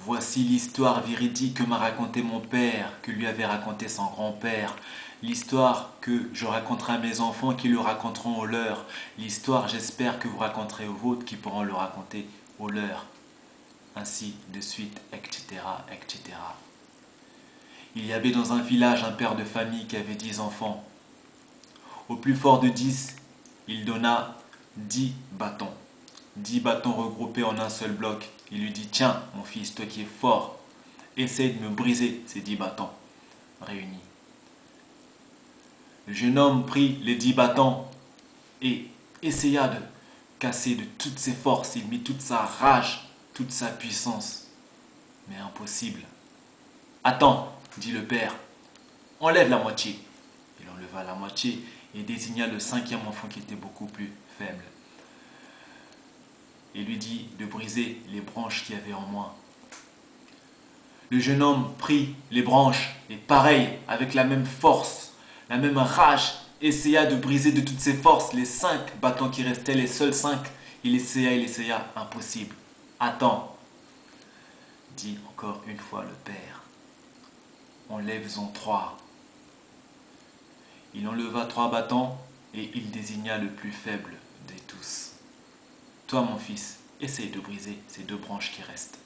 Voici l'histoire véridique que m'a raconté mon père, que lui avait raconté son grand-père. L'histoire que je raconterai à mes enfants qui le raconteront aux leurs. L'histoire, j'espère, que vous raconterez aux vôtres qui pourront le raconter aux leurs. Ainsi de suite, etc., etc. Il y avait dans un village un père de famille qui avait 10 enfants. Au plus fort de 10, il donna 10 bâtons. 10 bâtons regroupés en un seul bloc. Il lui dit: tiens, mon fils, toi qui es fort, essaye de me briser ces 10 bâtons réunis. Le jeune homme prit les 10 bâtons et essaya de casser de toutes ses forces. Il mit toute sa rage, toute sa puissance. Mais impossible. Attends, dit le père, enlève la moitié. Il enleva la moitié et désigna le 5e enfant qui était beaucoup plus faible. Et lui dit de briser les branches qu'il y avait en moins. Le jeune homme prit les branches et pareil, avec la même force, la même rage, essaya de briser de toutes ses forces les 5 bâtons qui restaient, les seuls 5. Il essaya, impossible. Attends, dit encore une fois le père. Enlève-en 3. Il enleva 3 bâtons et il désigna le plus faible des tous. Toi, mon fils, essaye de briser ces 2 branches qui restent.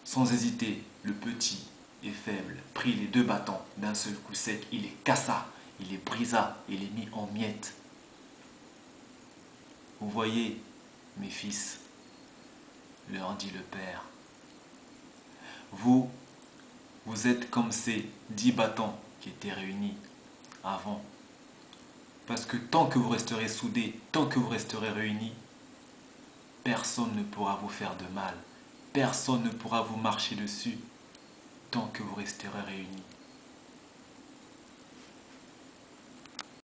Sans hésiter, le petit et faible prit les 2 bâtons d'un seul coup sec. Il les cassa, il les brisa et les mit en miettes. Vous voyez, mes fils, leur dit le père, vous êtes comme ces 10 bâtons qui étaient réunis avant. Parce que tant que vous resterez soudés, tant que vous resterez réunis, personne ne pourra vous faire de mal. Personne ne pourra vous marcher dessus tant que vous resterez réunis.